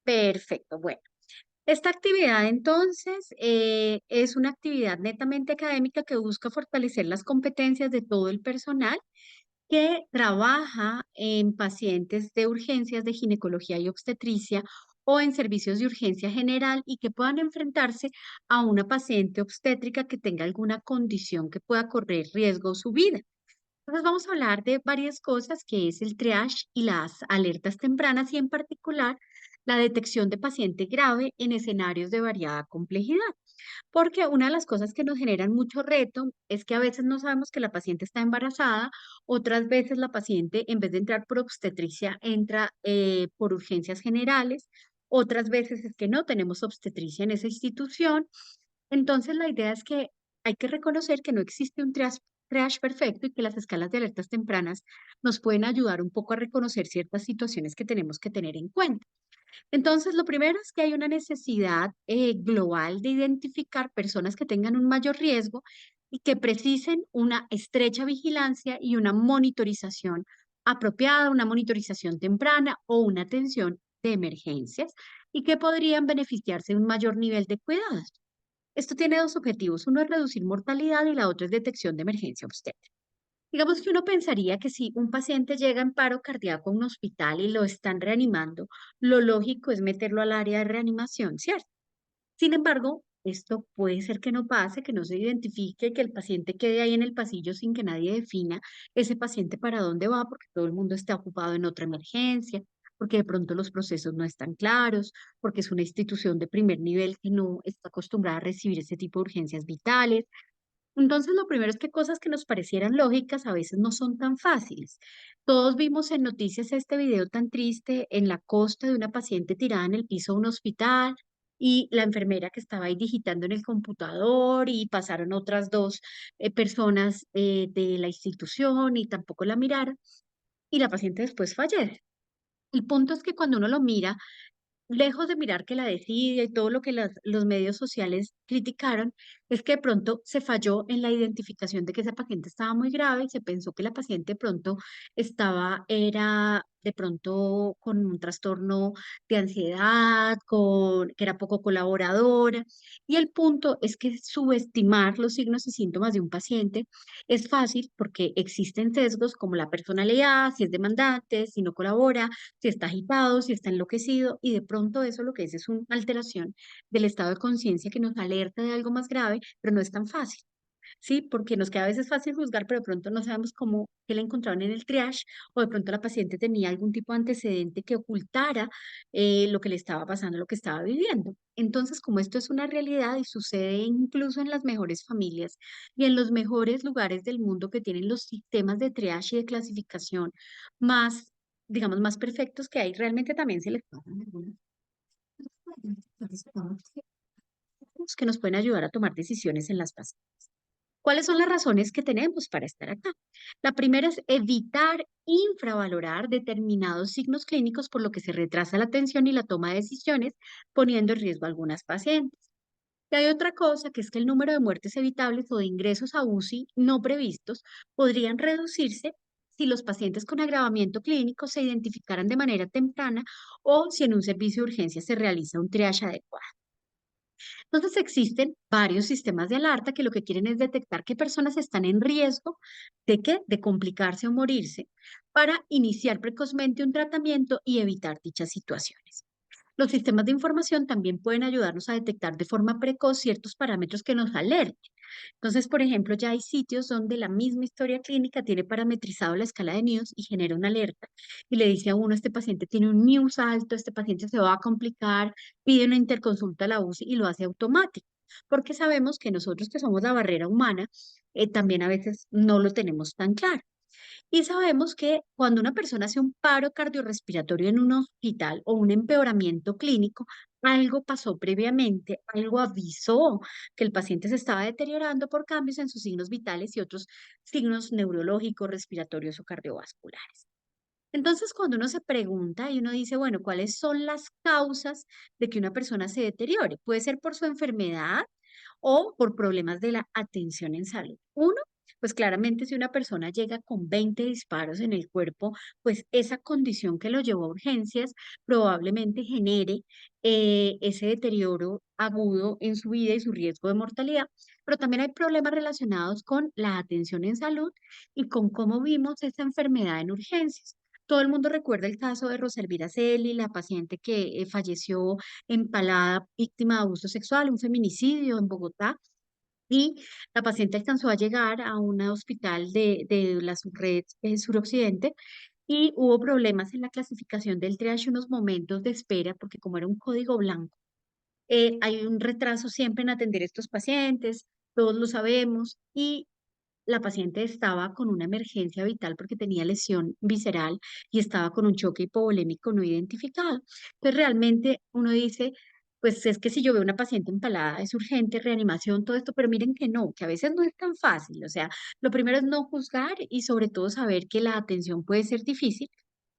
Perfecto. Bueno, esta actividad entonces es una actividad netamente académica que busca fortalecer las competencias de todo el personal que trabaja en pacientes de urgencias de ginecología y obstetricia o en servicios de urgencia general y que puedan enfrentarse a una paciente obstétrica que tenga alguna condición que pueda correr riesgo su vida. Entonces vamos a hablar de varias cosas, que es el triage y las alertas tempranas y en particular la detección de paciente grave en escenarios de variada complejidad. Porque una de las cosas que nos generan mucho reto es que a veces no sabemos que la paciente está embarazada, otras veces la paciente en vez de entrar por obstetricia entra por urgencias generales, otras veces es que no tenemos obstetricia en esa institución. Entonces la idea es que hay que reconocer que no existe un triage perfecto y que las escalas de alertas tempranas nos pueden ayudar un poco a reconocer ciertas situaciones que tenemos que tener en cuenta. Entonces, lo primero es que hay una necesidad global de identificar personas que tengan un mayor riesgo y que precisen una estrecha vigilancia y una monitorización apropiada, una monitorización temprana o una atención de emergencias y que podrían beneficiarse de un mayor nivel de cuidados. Esto tiene dos objetivos. Uno es reducir mortalidad y la otra es detección de emergencia obstétrica. Digamos que uno pensaría que si un paciente llega en paro cardíaco a un hospital y lo están reanimando, lo lógico es meterlo al área de reanimación, ¿cierto? Sin embargo, esto puede ser que no pase, que no se identifique, que el paciente quede ahí en el pasillo sin que nadie defina ese paciente para dónde va, porque todo el mundo está ocupado en otra emergencia, porque de pronto los procesos no están claros, porque es una institución de primer nivel que no está acostumbrada a recibir ese tipo de urgencias vitales. Entonces, lo primero es que cosas que nos parecieran lógicas a veces no son tan fáciles. Todos vimos en noticias este video tan triste en la costa de una paciente tirada en el piso de un hospital y la enfermera que estaba ahí digitando en el computador y pasaron otras dos personas de la institución y tampoco la miraron y la paciente después fallece. El punto es que cuando uno lo mira, lejos de mirar que la desidia y todo lo que los medios sociales criticaron, es que de pronto se falló en la identificación de que esa paciente estaba muy grave y se pensó que la paciente de pronto era de pronto con un trastorno de ansiedad, que era poco colaboradora. Y el punto es que subestimar los signos y síntomas de un paciente es fácil porque existen sesgos como la personalidad, si es demandante, si no colabora, si está agitado, si está enloquecido, y de pronto eso lo que es una alteración del estado de conciencia que nos alerta de algo más grave, pero no es tan fácil. Sí, porque nos queda a veces fácil juzgar, pero de pronto no sabemos cómo que la encontraron en el triage, o de pronto la paciente tenía algún tipo de antecedente que ocultara lo que le estaba pasando, lo que estaba viviendo. Entonces, como esto es una realidad y sucede incluso en las mejores familias y en los mejores lugares del mundo que tienen los sistemas de triage y de clasificación más, digamos, más perfectos que hay, realmente también se les pasan algunas cosas que nos pueden ayudar a tomar decisiones en las pacientes. ¿Cuáles son las razones que tenemos para estar acá? La primera es evitar infravalorar determinados signos clínicos, por lo que se retrasa la atención y la toma de decisiones, poniendo en riesgo a algunas pacientes. Y hay otra cosa, que es que el número de muertes evitables o de ingresos a UCI no previstos podrían reducirse si los pacientes con agravamiento clínico se identificaran de manera temprana o si en un servicio de urgencia se realiza un triage adecuado. Entonces existen varios sistemas de alerta que lo que quieren es detectar qué personas están en riesgo de qué, de complicarse o morirse para iniciar precozmente un tratamiento y evitar dichas situaciones. Los sistemas de información también pueden ayudarnos a detectar de forma precoz ciertos parámetros que nos alerten. Entonces, por ejemplo, ya hay sitios donde la misma historia clínica tiene parametrizado la escala de NIUS y genera una alerta y le dice a uno, este paciente tiene un NIUS alto, este paciente se va a complicar, pide una interconsulta a la UCI y lo hace automático, porque sabemos que nosotros que somos la barrera humana, también a veces no lo tenemos tan claro. Y sabemos que cuando una persona hace un paro cardiorrespiratorio en un hospital o un empeoramiento clínico, algo pasó previamente, algo avisó que el paciente se estaba deteriorando por cambios en sus signos vitales y otros signos neurológicos, respiratorios o cardiovasculares. Entonces, cuando uno se pregunta y uno dice, bueno, ¿cuáles son las causas de que una persona se deteriore? Puede ser por su enfermedad o por problemas de la atención en salud. Uno, Pues claramente si una persona llega con 20 disparos en el cuerpo, pues esa condición que lo llevó a urgencias probablemente genere ese deterioro agudo en su vida y su riesgo de mortalidad, pero también hay problemas relacionados con la atención en salud y con cómo vimos esa enfermedad en urgencias. Todo el mundo recuerda el caso de Roselvira Celi, la paciente que falleció empalada, víctima de abuso sexual, un feminicidio en Bogotá, y la paciente alcanzó a llegar a un hospital de la subred suroccidente y hubo problemas en la clasificación del triage, unos momentos de espera, porque como era un código blanco, hay un retraso siempre en atender estos pacientes, todos lo sabemos, y la paciente estaba con una emergencia vital porque tenía lesión visceral y estaba con un choque hipovolémico no identificado. Entonces realmente uno dice, pues es que si yo veo una paciente empalada es urgente, reanimación, todo esto, pero miren que no, que a veces no es tan fácil. O sea, lo primero es no juzgar y sobre todo saber que la atención puede ser difícil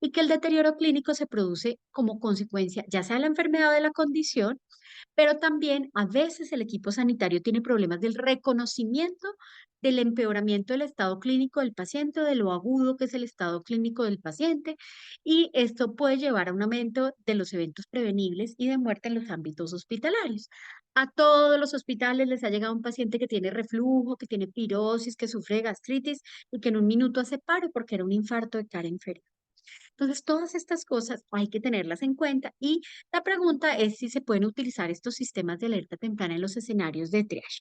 y que el deterioro clínico se produce como consecuencia ya sea de la enfermedad o de la condición, pero también a veces el equipo sanitario tiene problemas del reconocimiento del empeoramiento del estado clínico del paciente, de lo agudo que es el estado clínico del paciente, y esto puede llevar a un aumento de los eventos prevenibles y de muerte en los ámbitos hospitalarios. A todos los hospitales les ha llegado un paciente que tiene reflujo, que tiene pirosis, que sufre de gastritis y que en un minuto hace paro porque era un infarto de cara inferior. Entonces, todas estas cosas hay que tenerlas en cuenta y la pregunta es si se pueden utilizar estos sistemas de alerta temprana en los escenarios de triage.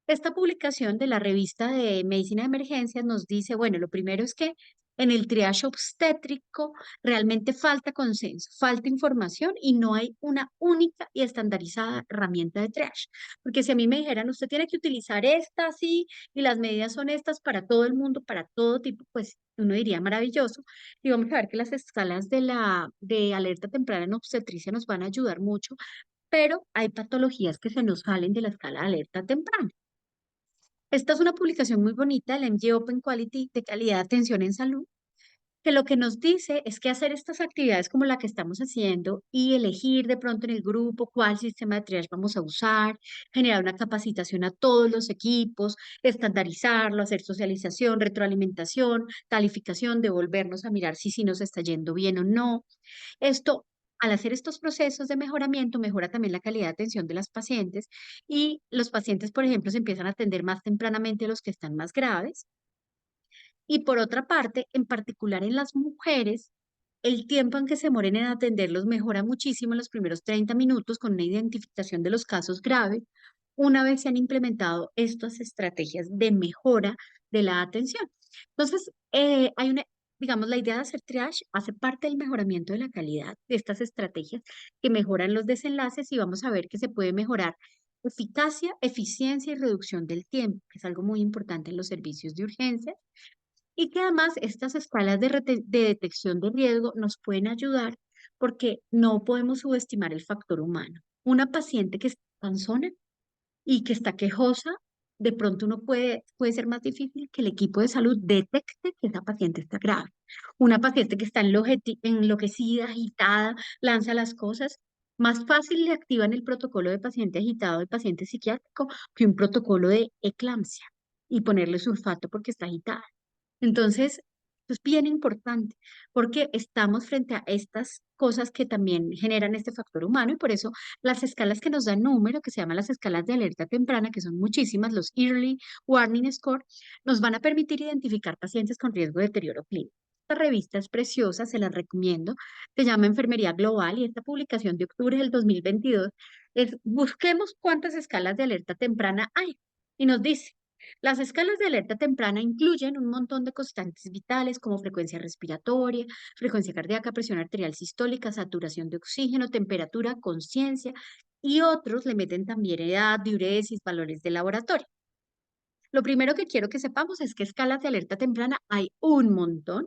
Esta publicación de la revista de Medicina de Emergencias nos dice, bueno, lo primero es que en el triage obstétrico realmente falta consenso, falta información y no hay una única y estandarizada herramienta de triage. Porque si a mí me dijeran, usted tiene que utilizar esta así y las medidas son estas para todo el mundo, para todo tipo, pues uno diría maravilloso. Y vamos a ver que las escalas de alerta temprana en obstetricia nos van a ayudar mucho, pero hay patologías que se nos salen de la escala de alerta temprana. Esta es una publicación muy bonita del MG Open Quality de calidad de atención en salud, que lo que nos dice es que hacer estas actividades como la que estamos haciendo y elegir de pronto en el grupo cuál sistema de triage vamos a usar, generar una capacitación a todos los equipos, estandarizarlo, hacer socialización, retroalimentación, calificación, devolvernos a mirar si nos está yendo bien o no. Esto, al hacer estos procesos de mejoramiento, mejora también la calidad de atención de las pacientes y los pacientes, por ejemplo, se empiezan a atender más tempranamente a los que están más graves. Y por otra parte, en particular en las mujeres, el tiempo en que se mueren en atenderlos mejora muchísimo en los primeros 30 minutos con una identificación de los casos graves, una vez se han implementado estas estrategias de mejora de la atención. Entonces, hay una, digamos, la idea de hacer triage hace parte del mejoramiento de la calidad de estas estrategias que mejoran los desenlaces y vamos a ver que se puede mejorar eficacia, eficiencia y reducción del tiempo, que es algo muy importante en los servicios de urgencia y que además estas escalas de detección de riesgo nos pueden ayudar porque no podemos subestimar el factor humano. Una paciente que está cansona y que está quejosa, de pronto puede ser más difícil que el equipo de salud detecte que esa paciente está grave. Una paciente que está enloquecida, agitada, lanza las cosas, más fácil le activan el protocolo de paciente agitado, de paciente psiquiátrico, que un protocolo de eclampsia y ponerle sulfato porque está agitada. Entonces, es bien importante porque estamos frente a estas cosas que también generan este factor humano y por eso las escalas que nos dan número, que se llaman las escalas de alerta temprana, que son muchísimas, los Early Warning Score, nos van a permitir identificar pacientes con riesgo de deterioro clínico. Esta revista es preciosa, se la recomiendo, se llama Enfermería Global y esta publicación de octubre del 2022 es busquemos cuántas escalas de alerta temprana hay y nos dice las escalas de alerta temprana incluyen un montón de constantes vitales como frecuencia respiratoria, frecuencia cardíaca, presión arterial sistólica, saturación de oxígeno, temperatura, conciencia y otros le meten también edad, diuresis, valores de laboratorio. Lo primero que quiero que sepamos es que escalas de alerta temprana hay un montón.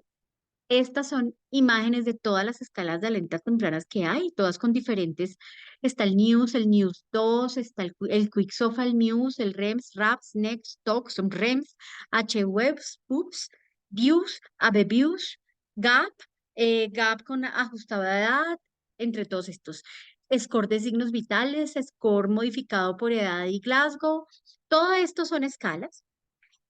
Estas son imágenes de todas las escalas de alerta tempranas que hay, todas con diferentes. Está el News 2, está el Quicksofa, el News, el REMS, RAPS, Next, TOX, REMS, HWEBs, PUPS, Views, ABViews, GAP, GAP con ajustada edad, entre todos estos. Score de signos vitales, score modificado por edad y Glasgow. Todo esto son escalas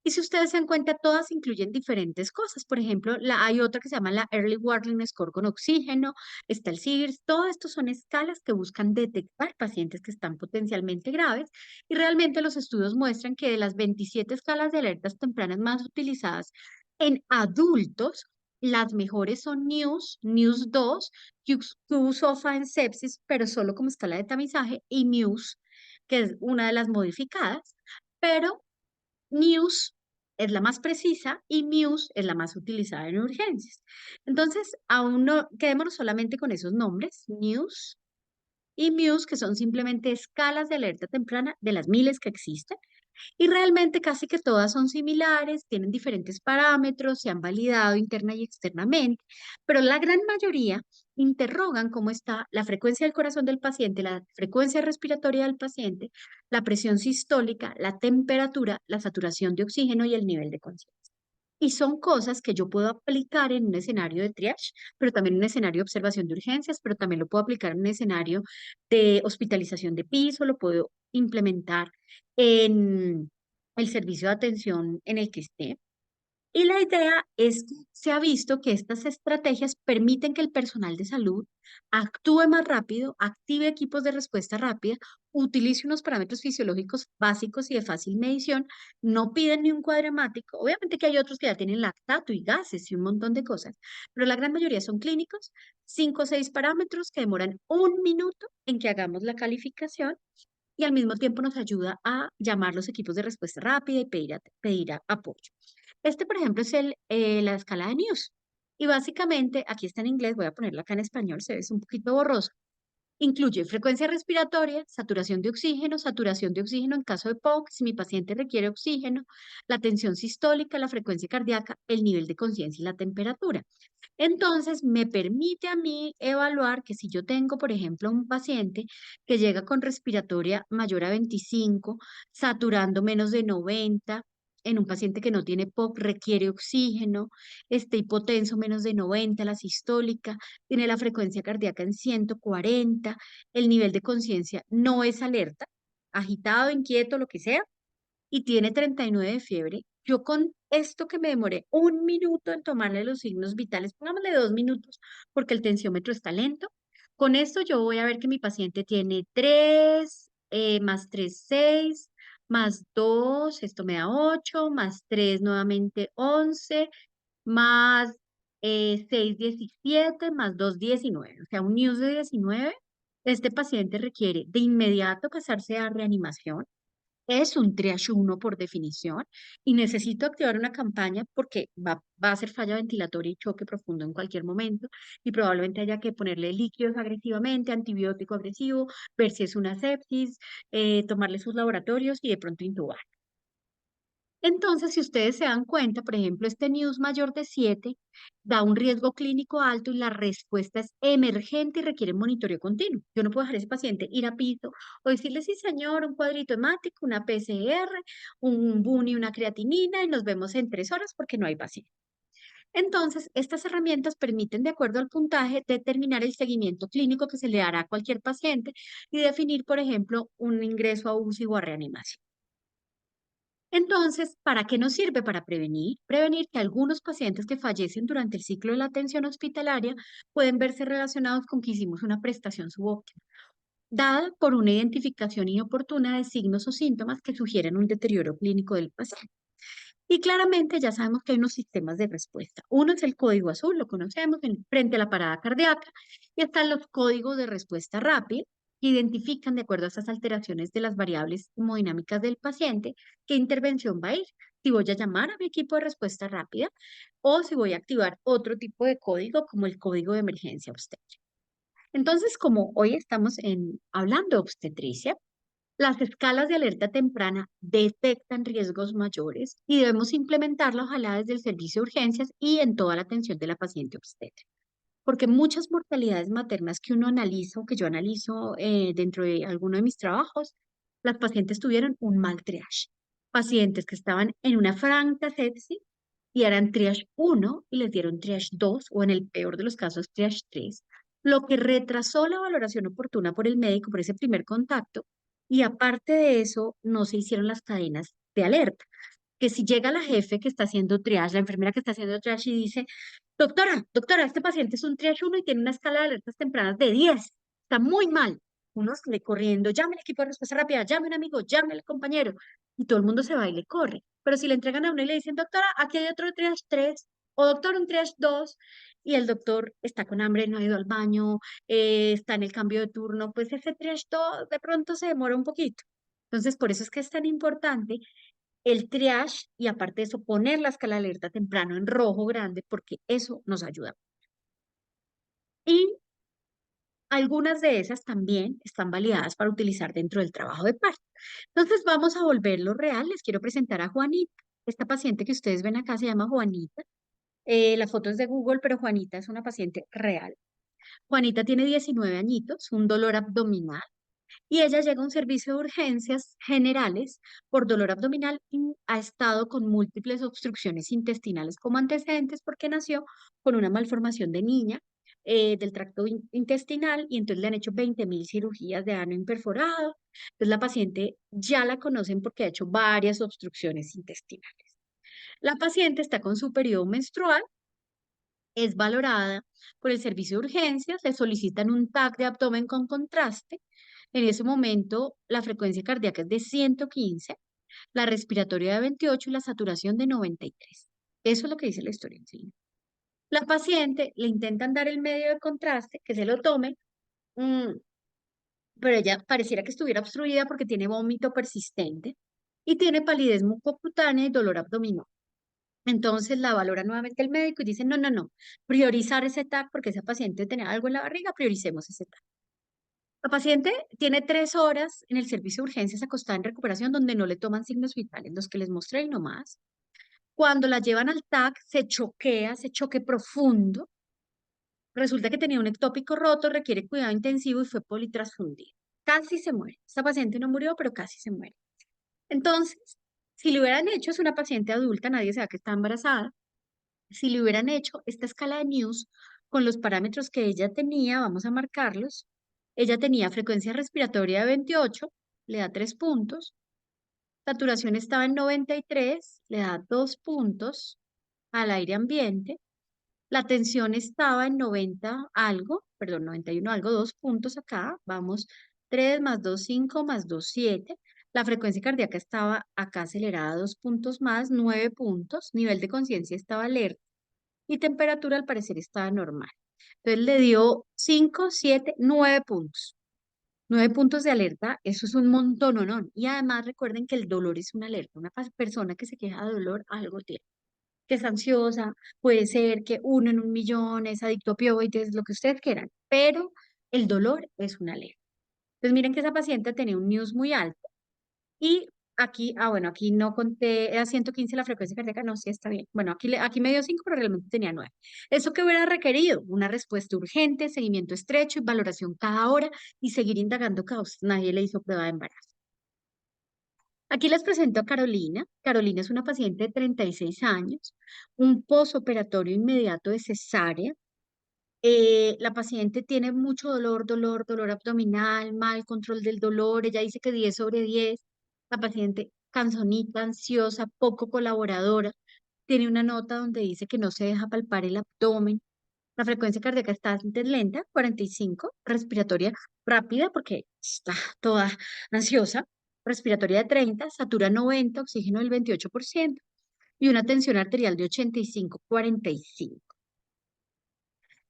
Y si ustedes se dan cuenta, todas incluyen diferentes cosas. Por ejemplo, hay otra que se llama la Early Warning Score con oxígeno, está el SIRS, todo esto son escalas que buscan detectar pacientes que están potencialmente graves y realmente los estudios muestran que de las 27 escalas de alertas tempranas más utilizadas en adultos, las mejores son NEWS, NEWS 2, QSOFA en sepsis, pero solo como escala de tamizaje, y MUSE, que es una de las modificadas, pero News es la más precisa y Muse es la más utilizada en urgencias. Entonces, aún no quedémonos solamente con esos nombres, News y Muse, que son simplemente escalas de alerta temprana de las miles que existen. Y realmente casi que todas son similares, tienen diferentes parámetros, se han validado interna y externamente, pero la gran mayoría interrogan cómo está la frecuencia del corazón del paciente, la frecuencia respiratoria del paciente, la presión sistólica, la temperatura, la saturación de oxígeno y el nivel de conciencia. Y son cosas que yo puedo aplicar en un escenario de triage, pero también en un escenario de observación de urgencias, pero también lo puedo aplicar en un escenario de hospitalización de piso, lo puedo implementar en el servicio de atención en el que esté. Y la idea es que se ha visto que estas estrategias permiten que el personal de salud actúe más rápido, active equipos de respuesta rápida, utilice unos parámetros fisiológicos básicos y de fácil medición, no piden ni un cuadremático. Obviamente que hay otros que ya tienen lactato y gases y un montón de cosas, pero la gran mayoría son clínicos, 5 o 6 parámetros que demoran un minuto en que hagamos la calificación y al mismo tiempo nos ayuda a llamar los equipos de respuesta rápida y pedir apoyo. Este, por ejemplo, es la escala de News. Y básicamente, aquí está en inglés, voy a ponerla acá en español, se ve es un poquito borroso. Incluye frecuencia respiratoria, saturación de oxígeno en caso de POC, si mi paciente requiere oxígeno, la tensión sistólica, la frecuencia cardíaca, el nivel de conciencia y la temperatura. Entonces, me permite a mí evaluar que si yo tengo, por ejemplo, un paciente que llega con respiratoria mayor a 25, saturando menos de 90, en un paciente que no tiene POC, requiere oxígeno, este hipotenso menos de 90, la sistólica, tiene la frecuencia cardíaca en 140, el nivel de conciencia no es alerta, agitado, inquieto, lo que sea, y tiene 39 de fiebre, yo con esto que me demoré un minuto en tomarle los signos vitales, pongámosle 2 minutos, porque el tensiómetro está lento, con esto yo voy a ver que mi paciente tiene 3, más 3 6, más 2 esto me da 8, más 3 nuevamente 11, más 6 17, más 2 19, o sea, un NEWS de 19. Este paciente requiere de inmediato pasarse a reanimación, es un triage 1 por definición y necesito activar una campaña porque va a ser falla ventilatoria y choque profundo en cualquier momento y probablemente haya que ponerle líquidos agresivamente, antibiótico agresivo, ver si es una sepsis, tomarle sus laboratorios y de pronto intubar. Entonces, si ustedes se dan cuenta, por ejemplo, este NEWS mayor de 7 da un riesgo clínico alto y la respuesta es emergente y requiere monitoreo continuo. Yo no puedo dejar a ese paciente ir a piso o decirle, sí, señor, un cuadrito hemático, una PCR, un BUN y una creatinina y nos vemos en 3 horas porque no hay paciente. Entonces, estas herramientas permiten, de acuerdo al puntaje, determinar el seguimiento clínico que se le hará a cualquier paciente y definir, por ejemplo, un ingreso a UCI o a reanimación. Entonces, ¿para qué nos sirve? Para prevenir. Prevenir que algunos pacientes que fallecen durante el ciclo de la atención hospitalaria pueden verse relacionados con que hicimos una prestación subóptima, dada por una identificación inoportuna de signos o síntomas que sugieren un deterioro clínico del paciente. Y claramente ya sabemos que hay unos sistemas de respuesta. Uno es el código azul, lo conocemos frente a la parada cardíaca, y están los códigos de respuesta rápida, que identifican de acuerdo a esas alteraciones de las variables hemodinámicas del paciente qué intervención va a ir. Si voy a llamar a mi equipo de respuesta rápida o si voy a activar otro tipo de código como el código de emergencia obstétrica. Entonces, como hoy estamos hablando de obstetricia, las escalas de alerta temprana detectan riesgos mayores y debemos implementarla ojalá desde el servicio de urgencias y en toda la atención de la paciente obstétrica. Porque muchas mortalidades maternas que uno analiza o que yo analizo dentro de alguno de mis trabajos, las pacientes tuvieron un mal triage. Pacientes que estaban en una franca sepsis y eran triage 1 y les dieron triage 2 o en el peor de los casos triage 3, lo que retrasó la valoración oportuna por el médico por ese primer contacto y aparte de eso no se hicieron las cadenas de alerta. que si llega la jefe que está haciendo triage, la enfermera que está haciendo triage y dice, doctora, este paciente es un triage 1 y tiene una escala de alertas tempranas de 10, está muy mal. Uno sale corriendo, llame al equipo de respuesta rápida, llame a un amigo, llame al compañero, y todo el mundo se va y le corre. Pero si le entregan a uno y le dicen, doctora, aquí hay otro triage 3, o doctor, un triage 2, y el doctor está con hambre, no ha ido al baño, está en el cambio de turno, pues ese triage 2 de pronto se demora un poquito. Entonces, por eso es que es tan importante el triage y aparte de eso, poner la escala de alerta temprano en rojo grande porque eso nos ayuda. Y algunas de esas también están validadas para utilizar dentro del trabajo de parto. Entonces vamos a volverlo real. Les quiero presentar a Juanita. Esta paciente que ustedes ven acá se llama Juanita. La foto es de Google, pero Juanita es una paciente real. Juanita tiene 19 añitos, un dolor abdominal y ella llega a un servicio de urgencias generales por dolor abdominal y ha estado con múltiples obstrucciones intestinales como antecedentes porque nació con una malformación de niña del tracto intestinal y entonces le han hecho 20.000 cirugías de ano imperforado. Entonces la paciente ya la conocen porque ha hecho varias obstrucciones intestinales. La paciente está con su periodo menstrual, es valorada por el servicio de urgencias, le solicitan un TAC de abdomen con contraste. En ese momento, la frecuencia cardíaca es de 115, la respiratoria de 28 y la saturación de 93. Eso es lo que dice la historia en sí. La paciente le intentan dar el medio de contraste, que se lo tome, mm, pero ella pareciera que estuviera obstruida porque tiene vómito persistente y tiene palidez mucocutánea y dolor abdominal. Entonces la valora nuevamente el médico y dice, no, priorizar ese TAC porque esa paciente tenía algo en la barriga, prioricemos ese TAC. La paciente tiene 3 horas en el servicio de urgencias acostada en recuperación donde no le toman signos vitales, los que les mostré y no más. Cuando la llevan al TAC, se choquea, ese choque profundo. Resulta que tenía un ectópico roto, requiere cuidado intensivo y fue politransfundido. Casi se muere. Esta paciente no murió, pero casi se muere. Entonces, si le hubieran hecho, es una paciente adulta, nadie sabe que está embarazada. Si le hubieran hecho esta escala de News con los parámetros que ella tenía, vamos a marcarlos. Ella tenía frecuencia respiratoria de 28, le da 3 puntos. Saturación estaba en 93, le da 2 puntos al aire ambiente. La tensión estaba en 90 algo, perdón, 91 algo, 2 puntos acá. Vamos, 3 más 2 5 más 2 7. La frecuencia cardíaca estaba acá acelerada, 2 puntos más, 9 puntos. Nivel de conciencia estaba alerta y temperatura al parecer estaba normal. Entonces le dio 5 7 9 puntos. 9 puntos de alerta, eso es un montón, ¿o no? Y además recuerden que el dolor es una alerta. Una persona que se queja de dolor, algo tiene. Que es ansiosa, puede ser que uno en un millón es adicto a opioides, lo que ustedes quieran, pero el dolor es una alerta. Entonces miren que esa paciente tenía un news muy alto y aquí, bueno, aquí no conté, era 115 la frecuencia cardíaca, no, sí está bien. Bueno, aquí me dio 5, pero realmente tenía 9. ¿Eso que hubiera requerido? Una respuesta urgente, seguimiento estrecho y valoración cada hora y seguir indagando causas. Nadie le hizo prueba de embarazo. Aquí les presento a Carolina. Carolina es una paciente de 36 años, un posoperatorio inmediato de cesárea. La paciente tiene mucho dolor abdominal, mal control del dolor. Ella dice que 10 sobre 10. La paciente cansonita, ansiosa, poco colaboradora. Tiene una nota donde dice que no se deja palpar el abdomen. La frecuencia cardíaca está bastante lenta, 45, respiratoria rápida porque está toda ansiosa, respiratoria de 30, satura 90, oxígeno del 28% y una tensión arterial de 85, 45.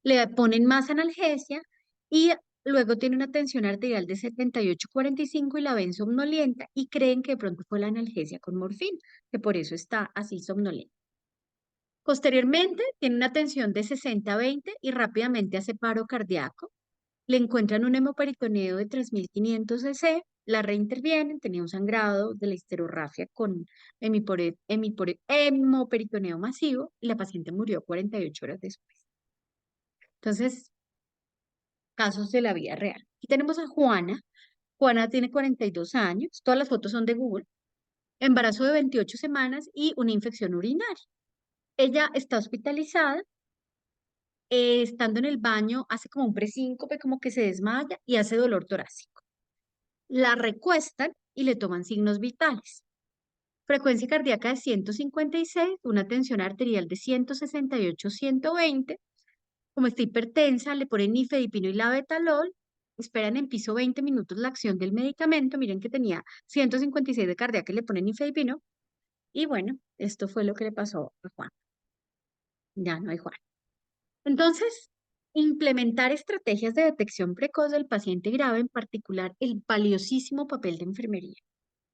Le ponen más analgesia y luego tiene una tensión arterial de 78, 45 y la ven somnolienta y creen que de pronto fue la analgesia con morfina, que por eso está así somnolienta. Posteriormente, tiene una tensión de 60-20 y rápidamente hace paro cardíaco. Le encuentran un hemoperitoneo de 3.500 cc, la reintervienen, tenía un sangrado de la histerorrafia con hemoperitoneo masivo y la paciente murió 48 horas después. Entonces, casos de la vida real. Aquí tenemos a Juana. Juana tiene 42 años, todas las fotos son de Google, embarazo de 28 semanas y una infección urinaria. Ella está hospitalizada, estando en el baño, hace como un presíncope, como que se desmaya y hace dolor torácico. La recuestan y le toman signos vitales. frecuencia cardíaca de 156, una tensión arterial de 168, 120. Como está hipertensa, le ponen nifedipino y labetalol, esperan en piso 20 minutos la acción del medicamento, miren que tenía 156 de cardíaca y le ponen nifedipino, y bueno, esto fue lo que le pasó a Juan. Ya no hay Juan. Entonces, implementar estrategias de detección precoz del paciente grave, en particular el valiosísimo papel de enfermería.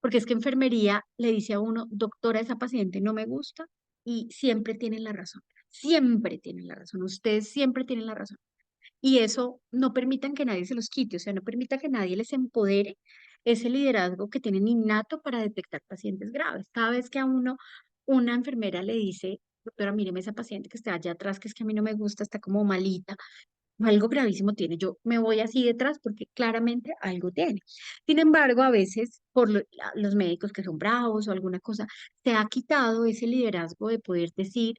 Porque es que enfermería le dice a uno, doctora, esa paciente no me gusta, y siempre tienen la razón. Siempre tienen la razón. Ustedes siempre tienen la razón. Y eso no permitan que nadie se los quite, o sea, no permita que nadie les empodere ese liderazgo que tienen innato para detectar pacientes graves. Cada vez que a uno, una enfermera le dice, doctora, míreme esa paciente que está allá atrás, que es que a mí no me gusta, está como malita, algo gravísimo tiene. Yo me voy así detrás porque claramente algo tiene. Sin embargo, a veces por los médicos que son bravos o alguna cosa, se ha quitado ese liderazgo de poder decir,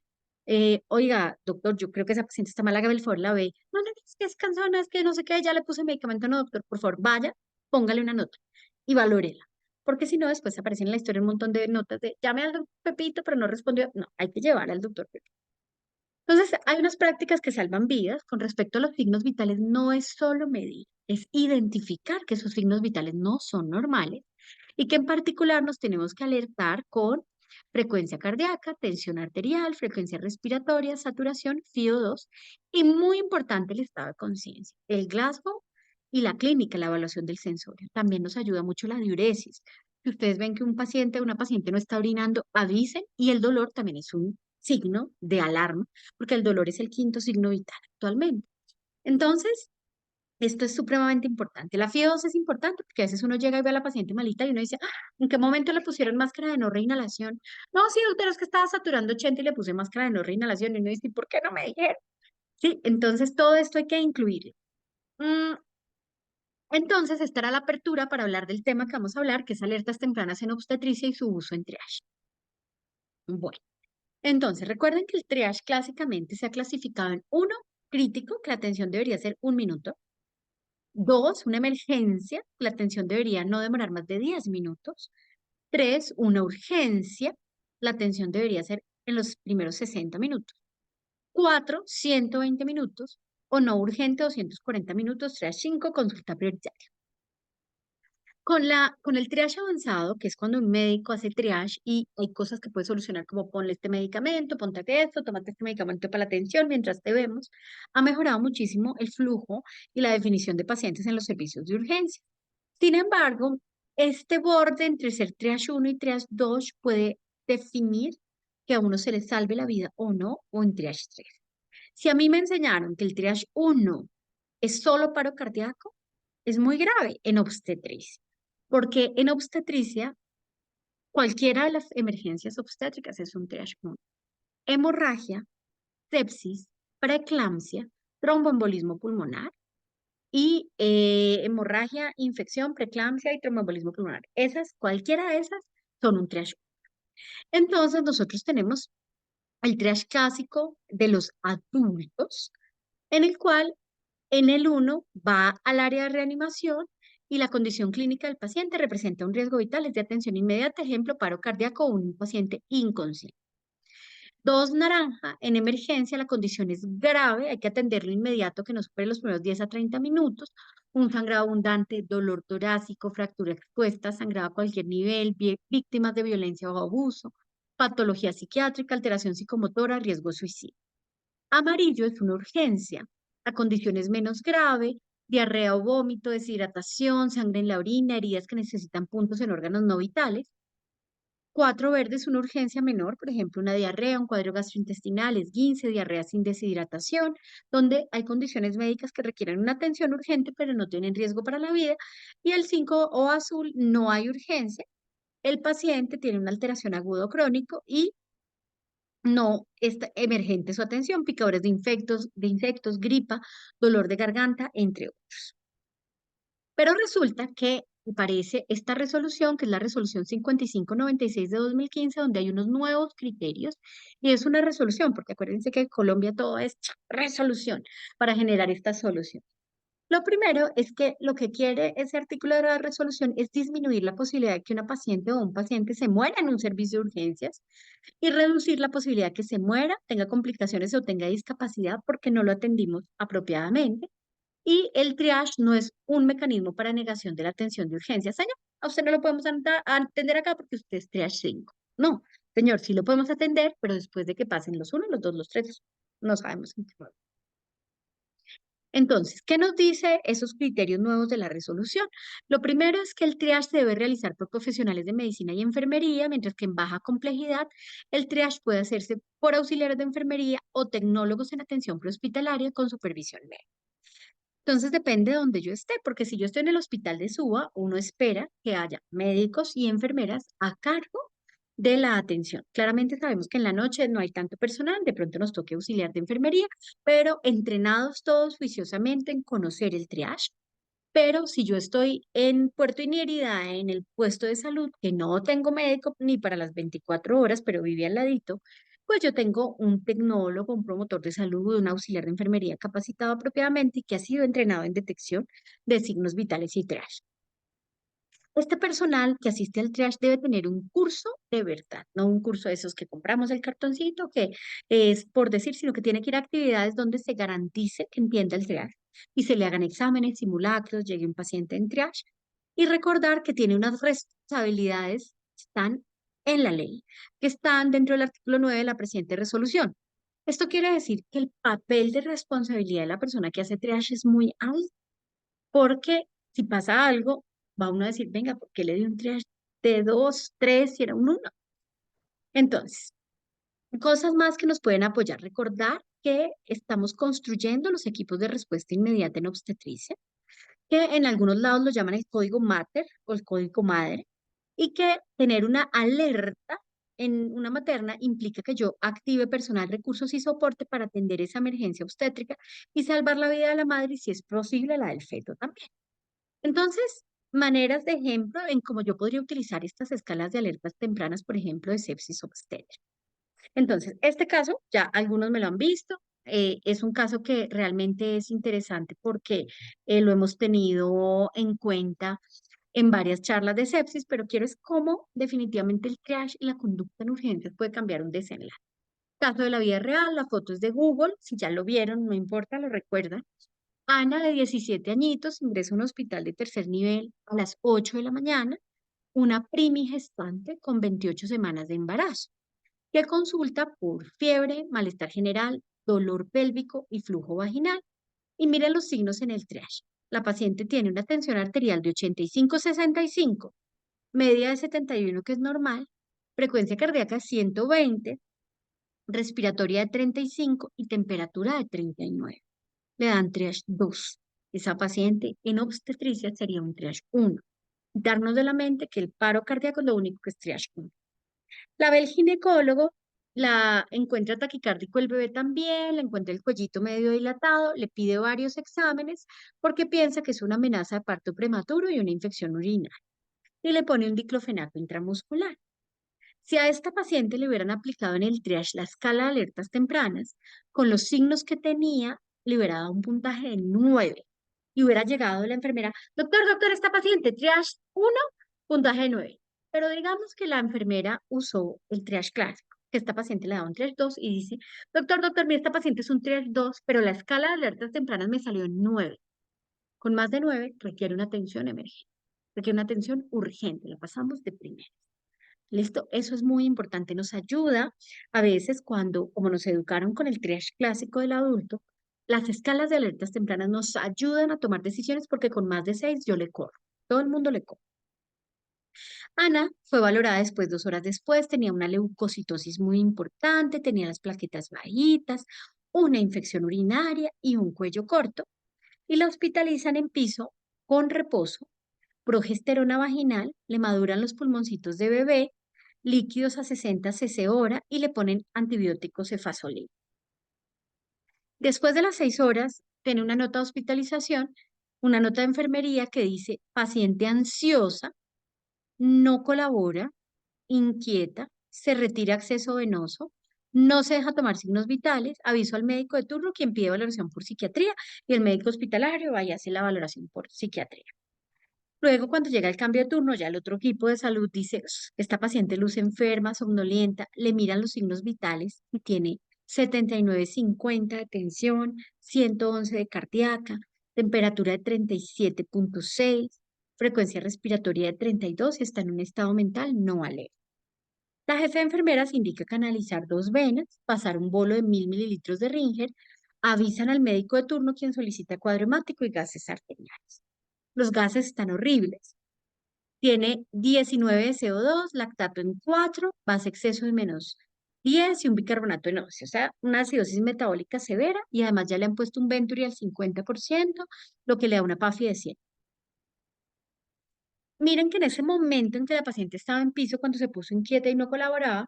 oiga, doctor, yo creo que esa paciente está mal, hágame el favor, la ve. No, no, es que es cansona, es que no sé qué, ya le puse medicamento, no, doctor, por favor, vaya, póngale una nota y valórela. Porque si no, después aparecen en la historia un montón de notas de, llame al doctor Pepito, pero no respondió. No, hay que llevar al doctor Pepito. Entonces, hay unas prácticas que salvan vidas. Con respecto a los signos vitales, no es solo medir, es identificar que esos signos vitales no son normales y que en particular nos tenemos que alertar con frecuencia cardíaca, tensión arterial, frecuencia respiratoria, saturación, FIO2 y muy importante el estado de conciencia, el Glasgow y la clínica, la evaluación del sensorio. También nos ayuda mucho la diuresis. Si ustedes ven que un paciente o una paciente no está orinando, avisen, y el dolor también es un signo de alarma, porque el dolor es el quinto signo vital actualmente. Entonces, esto es supremamente importante. La FIO2 es importante porque a veces uno llega y ve a la paciente malita y uno dice, ¿en qué momento le pusieron máscara de no reinhalación? No, sí, doctor, es que estaba saturando 80 y le puse máscara de no reinhalación. Y uno dice, ¿y por qué no me dijeron? Sí, entonces todo esto hay que incluirlo. Mm, entonces, estará la apertura para hablar del tema que vamos a hablar, que es alertas tempranas en obstetricia y su uso en triage. Bueno, entonces recuerden que el triage clásicamente se ha clasificado en uno, crítico, que la atención debería ser 1 minuto. Dos, una emergencia, la atención debería no demorar más de 10 minutos. Tres, una urgencia, la atención debería ser en los primeros 60 minutos. Cuatro, 120 minutos. O no urgente, 240 minutos. Triage 5, consulta prioritaria. Con el triage avanzado, que es cuando un médico hace triage y hay cosas que puede solucionar, como ponle este medicamento, ponte esto, tómate este medicamento para la atención mientras te vemos, ha mejorado muchísimo el flujo y la definición de pacientes en los servicios de urgencia. Sin embargo, este borde entre ser triage 1 y triage 2 puede definir que a uno se le salve la vida o no, o en triage 3. Si a mí me enseñaron que el triage 1 es solo paro cardíaco, es muy grave en obstetricia, porque en obstetricia cualquiera de las emergencias obstétricas es un triage 1. Hemorragia, sepsis, preeclampsia, tromboembolismo pulmonar y hemorragia, infección, preeclampsia y tromboembolismo pulmonar. Cualquiera de esas son un triage 1. Entonces nosotros tenemos el triage clásico de los adultos, en el cual en el uno va al área de reanimación y la condición clínica del paciente representa un riesgo vital, es de atención inmediata, ejemplo, paro cardíaco o un paciente inconsciente. Dos, naranja, en emergencia la condición es grave, hay que atenderlo inmediato que no supere los primeros 10 a 30 minutos, un sangrado abundante, dolor torácico, fractura expuesta, sangrado a cualquier nivel, víctimas de violencia o abuso, patología psiquiátrica, alteración psicomotora, riesgo suicidio. Amarillo es una urgencia. La condición es menos grave, diarrea o vómito, deshidratación, sangre en la orina, heridas que necesitan puntos en órganos no vitales. Cuatro, verde es una urgencia menor, por ejemplo, una diarrea, un cuadro gastrointestinal, esguince, diarrea sin deshidratación, donde hay condiciones médicas que requieren una atención urgente, pero no tienen riesgo para la vida. Y el 5 o azul, no hay urgencia. El paciente tiene una alteración agudo crónico y no está emergente su atención, picadores de insectos, gripa, dolor de garganta, entre otros. Pero resulta que aparece esta resolución, que es la resolución 5596 de 2015, donde hay unos nuevos criterios, y es una resolución, porque acuérdense que en Colombia todo es resolución para generar esta solución. Lo primero es que lo que quiere ese artículo de la resolución es disminuir la posibilidad de que una paciente o un paciente se muera en un servicio de urgencias y reducir la posibilidad de que se muera, tenga complicaciones o tenga discapacidad porque no lo atendimos apropiadamente. Y el triage no es un mecanismo para negación de la atención de urgencias. Señor, a usted no lo podemos atender acá porque usted es triage 5. No, señor, sí lo podemos atender, pero después de que pasen los 1, los 2, los 3, no sabemos en qué momento. Entonces, ¿qué nos dice esos criterios nuevos de la resolución? Lo primero es que el triage se debe realizar por profesionales de medicina y enfermería, mientras que en baja complejidad el triage puede hacerse por auxiliares de enfermería o tecnólogos en atención prehospitalaria con supervisión médica. Entonces depende de donde yo esté, porque si yo estoy en el hospital de Suba, uno espera que haya médicos y enfermeras a cargo de la atención. Claramente sabemos que en la noche no hay tanto personal, de pronto nos toque auxiliar de enfermería, pero entrenados todos juiciosamente en conocer el triage. Pero si yo estoy en Puerto Inierida, en el puesto de salud, que no tengo médico ni para las 24 horas, pero vive al ladito, pues yo tengo un tecnólogo, un promotor de salud, un auxiliar de enfermería capacitado apropiadamente y que ha sido entrenado en detección de signos vitales y triage. Este personal que asiste al triage debe tener un curso de verdad, no un curso de esos que compramos el cartoncito, que es por decir, sino que tiene que ir a actividades donde se garantice que entienda el triage y se le hagan exámenes, simulacros, llegue un paciente en triage y recordar que tiene unas responsabilidades que están en la ley, que están dentro del artículo 9 de la presente resolución. Esto quiere decir que el papel de responsabilidad de la persona que hace triage es muy alto porque si pasa algo, va uno a decir, venga, ¿por qué le di un triage de 2, 3 si era un 1? Entonces, cosas más que nos pueden apoyar. Recordar que estamos construyendo los equipos de respuesta inmediata en obstetricia, que en algunos lados lo llaman el código MATER o el código MADRE, y que tener una alerta en una materna implica que yo active personal, recursos y soporte para atender esa emergencia obstétrica y salvar la vida de la madre y, si es posible, la del feto también. Entonces, maneras de ejemplo en cómo yo podría utilizar estas escalas de alertas tempranas, por ejemplo, de sepsis obstétrica. Entonces, este caso, ya algunos me lo han visto, es un caso que realmente es interesante porque lo hemos tenido en cuenta en varias charlas de sepsis, pero quiero es cómo definitivamente el triage y la conducta en urgencias puede cambiar un desenlace. Caso de la vida real, la foto es de Google, si ya lo vieron, no importa, lo recuerdan. Ana, de 17 añitos, ingresa a un hospital de tercer nivel a las 8 de la mañana, una primigestante con 28 semanas de embarazo, que consulta por fiebre, malestar general, dolor pélvico y flujo vaginal. Y mire los signos en el triage. La paciente tiene una tensión arterial de 85/65, media de 71, que es normal, frecuencia cardíaca 120, respiratoria de 35 y temperatura de 39. Le dan triage 2. Esa paciente en obstetricia sería un triage 1. Darnos de la mente que el paro cardíaco es lo único que es triage 1. La ve el ginecólogo, la encuentra taquicárdico el bebé también, le encuentra el cuellito medio dilatado, le pide varios exámenes porque piensa que es una amenaza de parto prematuro y una infección urinaria. Y le pone un diclofenaco intramuscular. Si a esta paciente le hubieran aplicado en el triage la escala de alertas tempranas, con los signos que tenía, le hubiera dado un puntaje de 9 y hubiera llegado la enfermera, doctor, doctor, esta paciente, triage 1, puntaje de 9. Pero digamos que la enfermera usó el triage clásico, que esta paciente le da un triage 2 y dice, doctor, doctor, mira, esta paciente es un triage 2, pero la escala de alertas tempranas me salió en 9. Con más de 9 requiere una atención emergente, requiere una atención urgente, la pasamos de primera. ¿Listo? Eso es muy importante. Nos ayuda a veces cuando, como nos educaron con el triage clásico del adulto, las escalas de alertas tempranas nos ayudan a tomar decisiones porque con más de 6 yo le corro. Todo el mundo le corre. Ana fue valorada después, 2 horas después, tenía una leucocitosis muy importante, tenía las plaquetas bajitas, una infección urinaria y un cuello corto, y la hospitalizan en piso con reposo, progesterona vaginal, le maduran los pulmoncitos de bebé, líquidos a 60 cc hora y le ponen antibióticos cefazolina. Después de las 6 horas, tiene una nota de hospitalización, una nota de enfermería que dice paciente ansiosa, no colabora, inquieta, se retira acceso venoso, No se deja tomar signos vitales, aviso al médico de turno, quien pide valoración por psiquiatría, y el médico hospitalario vaya y hace la valoración por psiquiatría. Luego, cuando llega el cambio de turno, ya el otro equipo de salud dice, esta paciente luce enferma, somnolienta, le miran los signos vitales y tiene 79,50 de tensión, 111 de cardíaca, temperatura de 37,6, frecuencia respiratoria de 32 y está en un estado mental no alerta. La jefe de enfermeras indica canalizar 2 venas, pasar un bolo de 1.000 mililitros de Ringer, avisan al médico de turno quien solicita cuadro hemático y gases arteriales. Los gases están horribles. Tiene 19 de CO2, lactato en 4, base exceso de -10 y un bicarbonato en 11. O sea, una acidosis metabólica severa y además ya le han puesto un Venturi al 50%, lo que le da una PAFI de 100. Miren que en ese momento en que la paciente estaba en piso, cuando se puso inquieta y no colaboraba,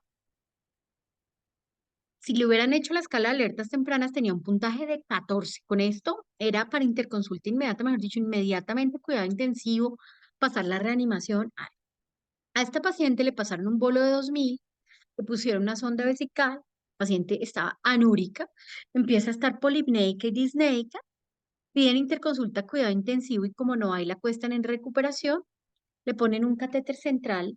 si le hubieran hecho la escala de alertas tempranas, tenía un puntaje de 14. Con esto era para interconsulta inmediata, mejor dicho, inmediatamente cuidado intensivo, pasar la reanimación. A esta paciente le pasaron un bolo de 2.000, le pusieron una sonda vesical, la paciente estaba anúrica, empieza a estar polipneica y disneica, piden interconsulta cuidado intensivo y como no hay, la cuestan en recuperación, le ponen un catéter central.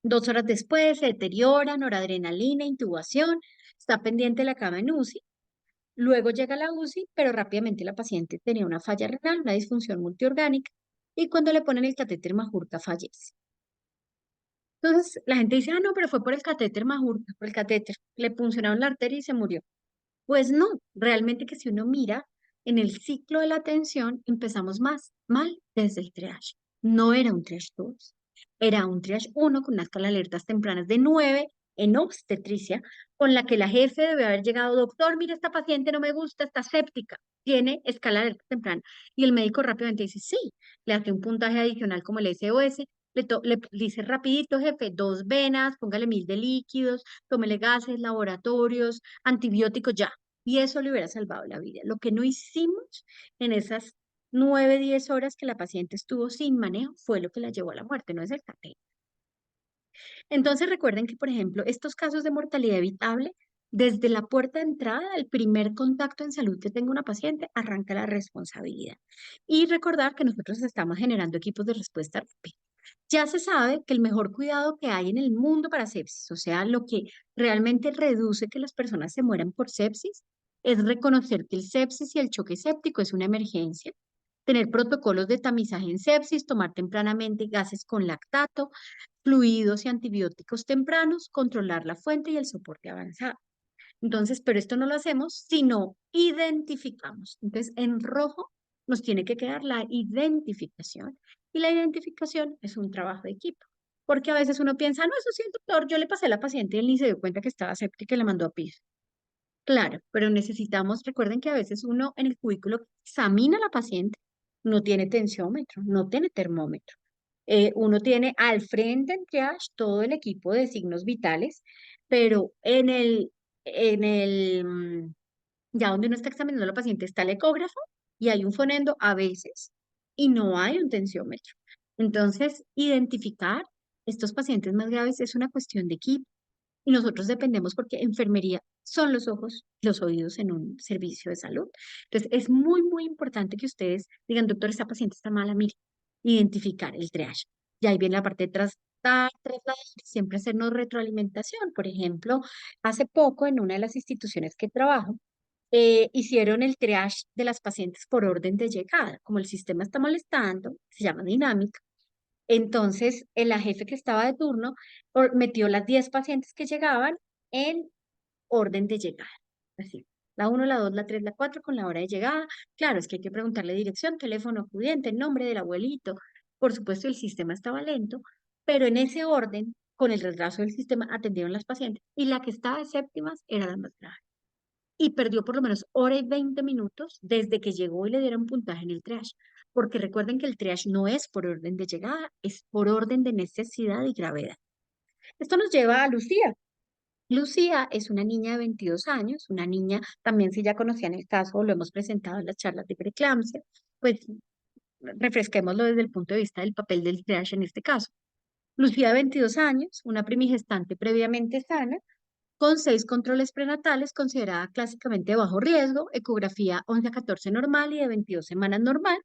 2 horas después se deteriora, noradrenalina, intubación, está pendiente de la cama en UCI. Luego llega la UCI, pero rápidamente la paciente tenía una falla renal, una disfunción multiorgánica, y cuando le ponen el catéter Majorca fallece. Entonces la gente dice, ah, no, pero fue por el catéter Majorca, por el catéter, le puncionaron la arteria y se murió. Pues no, realmente que si uno mira en el ciclo de la atención, empezamos más mal desde el triage. No era un triage 2, era un triage 1 con una escala de alertas tempranas de 9 en obstetricia, con la que la jefe debe haber llegado, doctor, mira, esta paciente no me gusta, está séptica, tiene escala de alerta temprana. Y el médico rápidamente dice, sí, le hace un puntaje adicional como el SOS, le dice rapidito, jefe, 2 venas, póngale 1.000 de líquidos, tómele gases, laboratorios, antibióticos, ya. Y eso le hubiera salvado la vida. Lo que no hicimos en esas 9, 10 horas que la paciente estuvo sin manejo fue lo que la llevó a la muerte, no es el catéter. Entonces recuerden que, por ejemplo, estos casos de mortalidad evitable, desde la puerta de entrada, el primer contacto en salud que tenga una paciente, arranca la responsabilidad. Y recordar que nosotros estamos generando equipos de respuesta rápida. Ya se sabe que el mejor cuidado que hay en el mundo para sepsis, o sea, lo que realmente reduce que las personas se mueran por sepsis, es reconocer que el sepsis y el choque séptico es una emergencia, tener protocolos de tamizaje en sepsis, tomar tempranamente gases con lactato, fluidos y antibióticos tempranos, controlar la fuente y el soporte avanzado. Entonces, pero esto no lo hacemos si no identificamos. Entonces, en rojo nos tiene que quedar la identificación. Y la identificación es un trabajo de equipo. Porque a veces uno piensa, no, eso sí, el doctor, yo le pasé a la paciente y él ni se dio cuenta que estaba séptica y la mandó a piso. Claro, pero necesitamos, recuerden que a veces uno en el cubículo examina a la paciente, no tiene tensiómetro, no tiene termómetro. Uno tiene al frente en triage todo el equipo de signos vitales, pero ya donde uno está examinando a la paciente está el ecógrafo y hay un fonendo a veces y no hay un tensiómetro. Entonces, identificar estos pacientes más graves es una cuestión de equipo y nosotros dependemos porque enfermería son los ojos, los oídos en un servicio de salud. Entonces, es muy, muy importante que ustedes digan, doctor, esta paciente está mala, mire, identificar el triage. Y ahí viene la parte de trasladar, siempre hacernos retroalimentación. Por ejemplo, hace poco en una de las instituciones que trabajo, hicieron el triage de las pacientes por orden de llegada. Como el sistema está molestando, se llama dinámica. Entonces, la jefe que estaba de turno metió las 10 pacientes que llegaban en orden de llegada. Así, la uno, la 2, la 3, la 4 con la hora de llegada. Claro, es que hay que preguntarle dirección, teléfono acudiente, nombre del abuelito. Por supuesto, el sistema estaba lento, pero en ese orden, con el retraso del sistema, atendieron las pacientes y la que estaba de séptimas era la más grave y perdió por lo menos hora y 20 minutos desde que llegó y le dieron puntaje en el triage. Porque recuerden que el triage no es por orden de llegada, es por orden de necesidad y gravedad. Esto nos lleva a Lucía. Lucía es una niña de 22 años, una niña, también si ya conocían el caso, lo hemos presentado en las charlas de preeclampsia, pues refresquémoslo desde el punto de vista del papel del triage en este caso. Lucía, 22 años, una primigestante previamente sana, con 6 controles prenatales considerada clásicamente de bajo riesgo, ecografía 11 a 14 normal y de 22 semanas normal.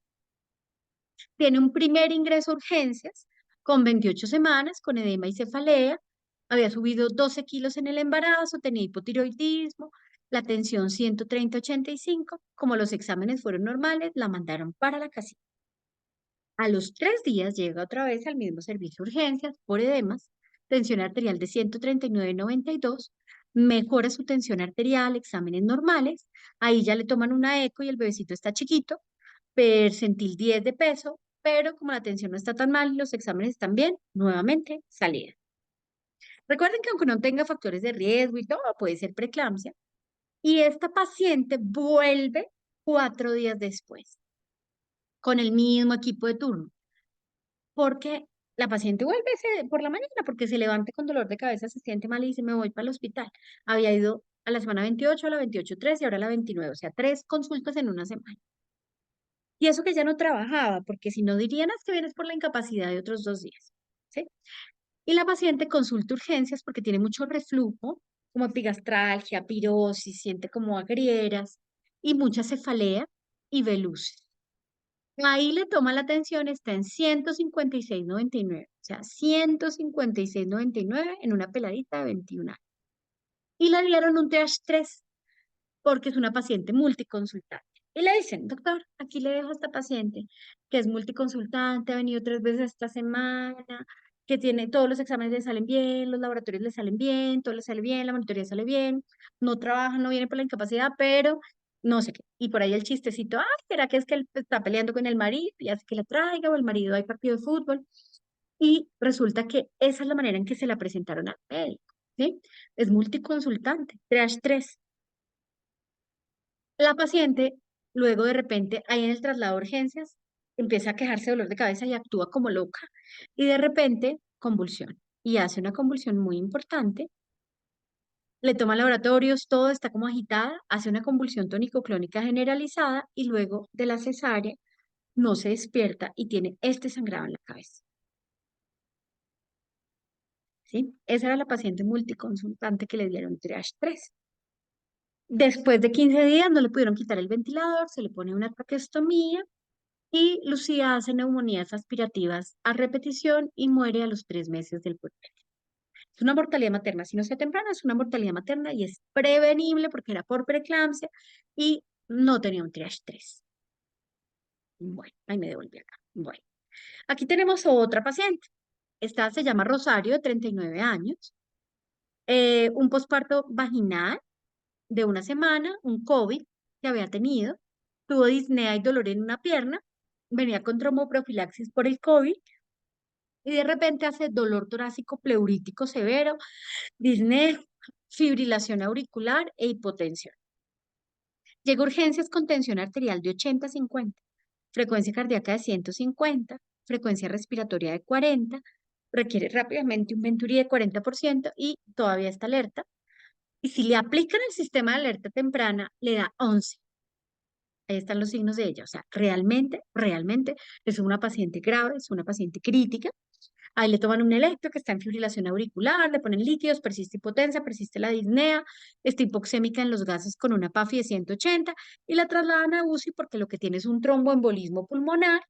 Tiene un primer ingreso a urgencias con 28 semanas, con edema y cefalea. Había subido 12 kilos en el embarazo, tenía hipotiroidismo, la tensión 130/85. Como los exámenes fueron normales, la mandaron para la casita. A los 3 días llega otra vez al mismo servicio de urgencias por edemas, tensión arterial de 139/92, mejora su tensión arterial, exámenes normales, ahí ya le toman una eco y el bebecito está chiquito, percentil 10 de peso, pero como la tensión no está tan mal y los exámenes están bien, nuevamente salida. Recuerden que aunque no tenga factores de riesgo y todo, puede ser preeclampsia, y esta paciente vuelve 4 días después con el mismo equipo de turno porque la paciente vuelve por la mañana porque se levanta con dolor de cabeza, se siente mal y dice, me voy para el hospital. Había ido a la semana 28, a la 28/3 y ahora a la 29, o sea, 3 consultas en una semana. Y eso que ya no trabajaba, porque si no dirían, "Ah, es que vienes por la incapacidad de otros 2 días, ¿sí?". Y la paciente consulta urgencias porque tiene mucho reflujo, como epigastralgia, pirosis, siente como agrieras y mucha cefalea y velusis. Ahí le toma la atención, está en 156/99, o sea, 156/99 en una peladita de 21 años. Y le dieron un TH3 porque es una paciente multiconsultante. Y le dicen, doctor, aquí le dejo a esta paciente que es multiconsultante, ha venido 3 veces esta semana, que tiene todos los exámenes le salen bien, los laboratorios le salen bien, todo le sale bien, la monitoría sale bien, no trabaja, no viene por la incapacidad, pero no sé qué. Y por ahí el chistecito, ah, ¿será que es que él está peleando con el marido y hace que la traiga o el marido hay partido de fútbol? Y resulta que esa es la manera en que se la presentaron al médico, ¿sí? Es multiconsultante, TH3. La paciente, luego de repente, ahí en el traslado de urgencias, empieza a quejarse de dolor de cabeza y actúa como loca. Y de repente, convulsión. Y hace una convulsión muy importante. Le toma laboratorios, todo está como agitada, hace una convulsión tónico-clónica generalizada y luego de la cesárea no se despierta y tiene este sangrado en la cabeza. ¿Sí? Esa era la paciente multiconsultante que le dieron triage 3. Después de 15 días no le pudieron quitar el ventilador, se le pone una traqueostomía. Y Lucía hace neumonías aspirativas a repetición y muere a los 3 meses del puerperio. Es una mortalidad materna, si no sea temprana, es una mortalidad materna y es prevenible porque era por preeclampsia y no tenía un triage 3. Bueno, ahí me devolví acá. Bueno, aquí tenemos otra paciente. Esta se llama Rosario, de 39 años, un posparto vaginal de una semana, un COVID que había tenido, tuvo disnea y dolor en una pierna, venía con tromboprofilaxis por el COVID y de repente hace dolor torácico pleurítico severo, disnea, fibrilación auricular e hipotensión. Llega a urgencias con tensión arterial de 80/50, frecuencia cardíaca de 150, frecuencia respiratoria de 40, requiere rápidamente un Venturi de 40% y todavía está alerta. Y si le aplican el sistema de alerta temprana, le da 11. Ahí están los signos de ella. O sea, realmente es una paciente grave, es una paciente crítica. Ahí le toman un electro que está en fibrilación auricular, le ponen líquidos, persiste hipotensa, persiste la disnea, está hipoxémica en los gases con una PAFI de 180 y la trasladan a UCI porque lo que tiene es un tromboembolismo pulmonar,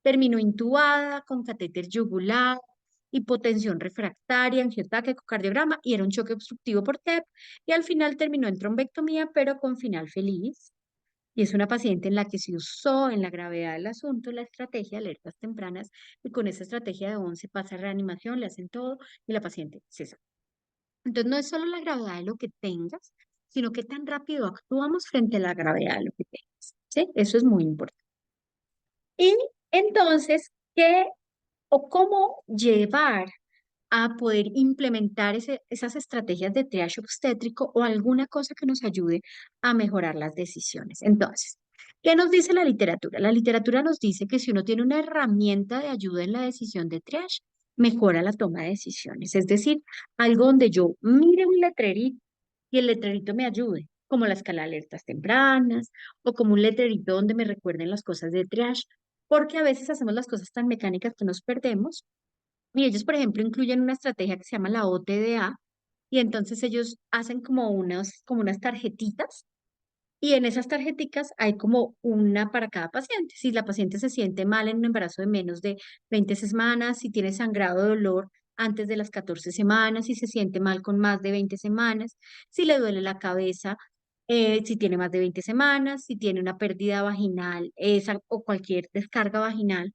terminó intubada con catéter yugular, hipotensión refractaria, angiotaquia, ecocardiograma y era un choque obstructivo por TEP y al final terminó en trombectomía pero con final feliz. Y es una paciente en la que se usó en la gravedad del asunto la estrategia de alertas tempranas y con esa estrategia de 11 pasa a reanimación, le hacen todo y la paciente cesa. Entonces no es solo la gravedad de lo que tengas, sino que tan rápido actuamos frente a la gravedad de lo que tengas. ¿Sí? Eso es muy importante. Y entonces, ¿qué o cómo llevar a poder implementar esas estrategias de triage obstétrico o alguna cosa que nos ayude a mejorar las decisiones? Entonces, ¿qué nos dice la literatura? La literatura nos dice que si uno tiene una herramienta de ayuda en la decisión de triage, mejora la toma de decisiones. Es decir, algo donde yo mire un letrerito y el letrerito me ayude, como la escala de alertas tempranas o como un letrerito donde me recuerden las cosas de triage, porque a veces hacemos las cosas tan mecánicas que nos perdemos y ellos, por ejemplo, incluyen una estrategia que se llama la OTDA, y entonces ellos hacen como unas tarjetitas y en esas tarjeticas hay como una para cada paciente. Si la paciente se siente mal en un embarazo de menos de 20 semanas, si tiene sangrado de dolor antes de las 14 semanas, si se siente mal con más de 20 semanas, si le duele la cabeza, si tiene más de 20 semanas, si tiene una pérdida vaginal esa, o cualquier descarga vaginal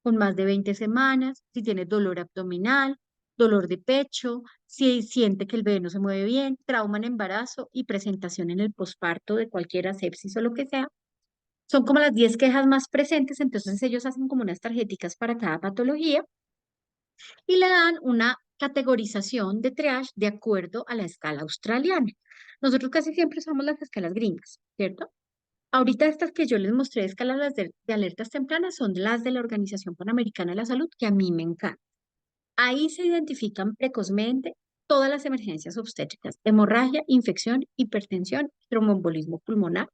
con más de 20 semanas, si tiene dolor abdominal, dolor de pecho, si siente que el bebé no se mueve bien, trauma en embarazo y presentación en el posparto de cualquier asepsis o lo que sea. Son como las 10 quejas más presentes, entonces ellos hacen como unas tarjeticas para cada patología y le dan una categorización de triage de acuerdo a la escala australiana. Nosotros casi siempre usamos las escalas gringas, ¿cierto? Ahorita estas que yo les mostré de escalas de alertas tempranas son las de la Organización Panamericana de la Salud, que a mí me encantan. Ahí se identifican precozmente todas las emergencias obstétricas, hemorragia, infección, hipertensión, tromboembolismo pulmonar,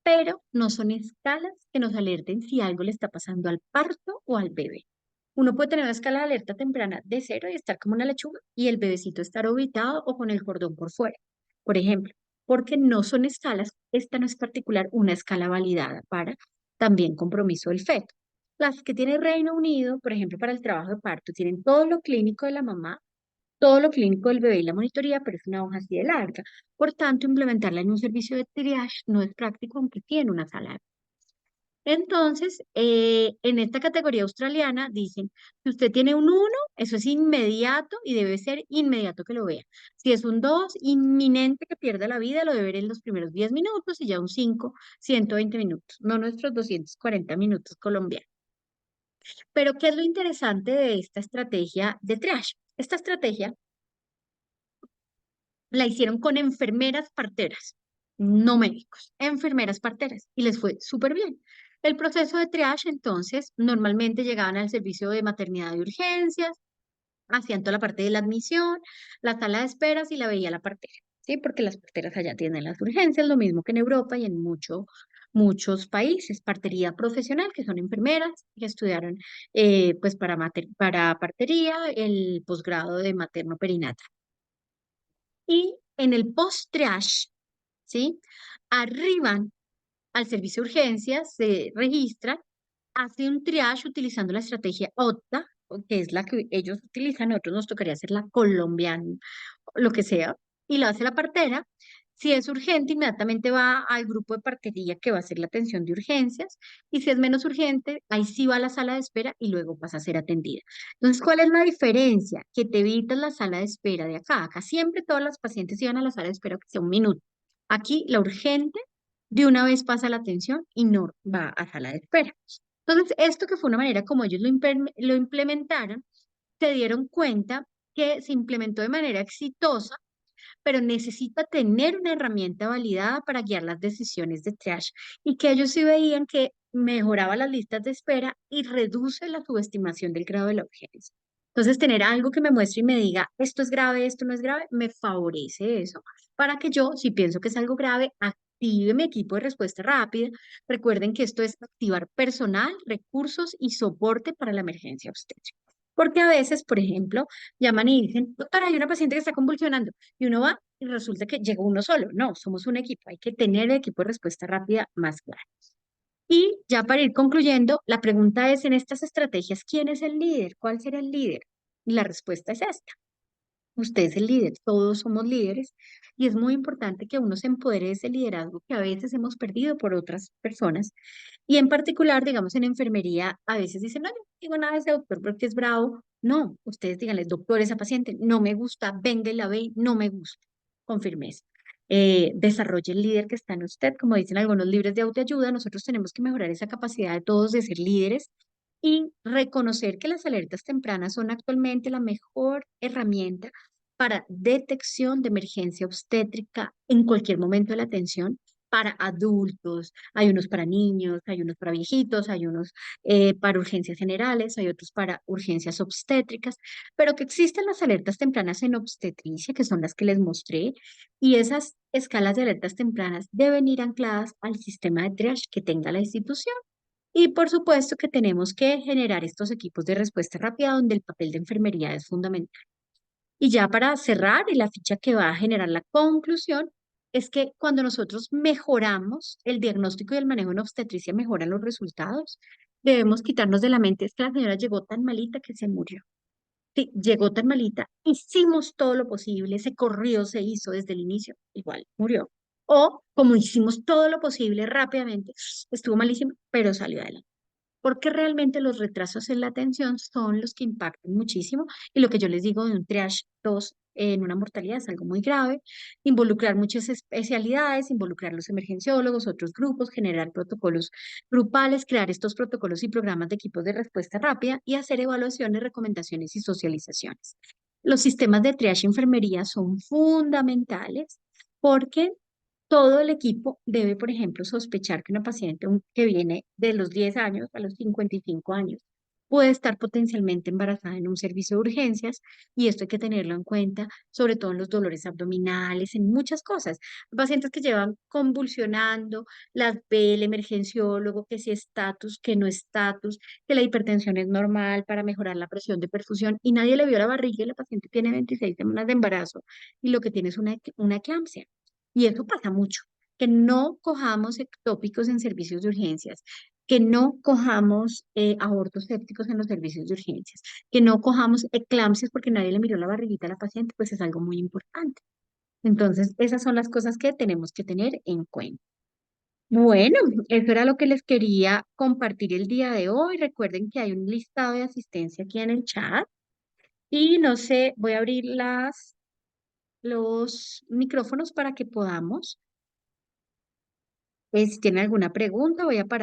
pero no son escalas que nos alerten si algo le está pasando al parto o al bebé. Uno puede tener una escala de alerta temprana de 0 y estar como una lechuga y el bebecito estar orbitado o con el cordón por fuera, por ejemplo, porque no son escalas, esta no es particular una escala validada para también compromiso del feto. Las que tiene Reino Unido, por ejemplo, para el trabajo de parto, tienen todo lo clínico de la mamá, todo lo clínico del bebé y la monitoría, pero es una hoja así de larga. Por tanto, implementarla en un servicio de triage no es práctico, aunque tiene una sala. Entonces, en esta categoría australiana dicen, si usted tiene un 1, eso es inmediato y debe ser inmediato que lo vea. Si es un 2, inminente que pierda la vida, lo debe ver en los primeros 10 minutos y ya un 5, 120 minutos, no nuestros 240 minutos colombianos. Pero, ¿qué es lo interesante de esta estrategia de triage? Esta estrategia la hicieron con enfermeras parteras, no médicos, enfermeras parteras, y les fue súper bien. El proceso de triage, entonces, normalmente llegaban al servicio de maternidad de urgencias, hacían toda la parte de la admisión, la sala de esperas y la veía la partera, ¿sí? Porque las parteras allá tienen las urgencias, lo mismo que en Europa y en muchos países. Partería profesional, que son enfermeras que estudiaron pues para partería, el posgrado de materno perinatal. Y en el post-triage, ¿sí? Arriban al servicio de urgencias, se registran, hace un triage utilizando la estrategia OTTA, que es la que ellos utilizan, nosotros nos tocaría hacer la colombiana, lo que sea, y lo hace la partera. Si es urgente, inmediatamente va al grupo de partería que va a hacer la atención de urgencias, y si es menos urgente, ahí sí va a la sala de espera y luego pasa a ser atendida. Entonces, ¿cuál es la diferencia? Que te evitas la sala de espera de acá. Acá siempre todas las pacientes iban a la sala de espera que sea un minuto. Aquí la urgente de una vez pasa la atención y no va a sala de espera. Entonces, esto que fue una manera como ellos lo implementaron, se dieron cuenta que se implementó de manera exitosa, pero necesita tener una herramienta validada para guiar las decisiones de triage y que ellos sí veían que mejoraba las listas de espera y reduce la subestimación del grado de la urgencia. Entonces, tener algo que me muestre y me diga, esto es grave, esto no es grave, me favorece eso para que yo, si pienso que es algo grave, active mi equipo de respuesta rápida. Recuerden que esto es activar personal, recursos y soporte para la emergencia obstétrica. Porque a veces, por ejemplo, llaman y dicen, doctora, hay una paciente que está convulsionando. Y uno va y resulta que llega uno solo. No, somos un equipo. Hay que tener el equipo de respuesta rápida más claro. Y ya para ir concluyendo, la pregunta es en estas estrategias, ¿quién es el líder? ¿Cuál será el líder? Y la respuesta es esta. Usted es el líder, todos somos líderes y es muy importante que uno se empodere de ese liderazgo que a veces hemos perdido por otras personas y en particular, digamos, en enfermería, a veces dicen, no, yo no digo nada de ese doctor porque es bravo. No, ustedes díganle, doctor, esa paciente no me gusta, venga y la ve, no me gusta, con firmeza. Desarrolle el líder que está en usted, como dicen algunos libros de autoayuda, nosotros tenemos que mejorar esa capacidad de todos de ser líderes y reconocer que las alertas tempranas son actualmente la mejor herramienta para detección de emergencia obstétrica en cualquier momento de la atención para adultos, hay unos para niños, hay unos para viejitos, hay unos para urgencias generales, hay otros para urgencias obstétricas, pero que existen las alertas tempranas en obstetricia, que son las que les mostré, y esas escalas de alertas tempranas deben ir ancladas al sistema de triage que tenga la institución. Y por supuesto que tenemos que generar estos equipos de respuesta rápida donde el papel de enfermería es fundamental. Y ya para cerrar, y la ficha que va a generar la conclusión, es que cuando nosotros mejoramos el diagnóstico y el manejo en obstetricia, mejoran los resultados. Debemos quitarnos de la mente, es que la señora llegó tan malita que se murió. Sí, llegó tan malita, hicimos todo lo posible, se corrió, se hizo desde el inicio, igual murió. O como hicimos todo lo posible rápidamente, estuvo malísimo, pero salió adelante, porque realmente los retrasos en la atención son los que impactan muchísimo. Y lo que yo les digo de un triage 2 en una mortalidad es algo muy grave. Involucrar muchas especialidades, involucrar los emergenciólogos, otros grupos, generar protocolos grupales, crear estos protocolos y programas de equipos de respuesta rápida y hacer evaluaciones, recomendaciones y socializaciones. Los sistemas de triage y enfermería son fundamentales porque todo el equipo debe, por ejemplo, sospechar que una paciente que viene de los 10 años a los 55 años puede estar potencialmente embarazada en un servicio de urgencias, y esto hay que tenerlo en cuenta, sobre todo en los dolores abdominales, en muchas cosas. Pacientes que llevan convulsionando, las ve el emergenciólogo, que si estatus, que no estatus, que la hipertensión es normal para mejorar la presión de perfusión y nadie le vio la barriga y la paciente tiene 26 semanas de embarazo y lo que tiene es una eclampsia. Y eso pasa mucho, que no cojamos ectópicos en servicios de urgencias, que no cojamos abortos sépticos en los servicios de urgencias, que no cojamos eclampsias porque nadie le miró la barriguita a la paciente, pues es algo muy importante. Entonces, esas son las cosas que tenemos que tener en cuenta. Bueno, eso era lo que les quería compartir el día de hoy. Recuerden que hay un listado de asistencia aquí en el chat y no sé, voy a abrir los micrófonos para que podamos. Si tienen alguna pregunta, voy a parar.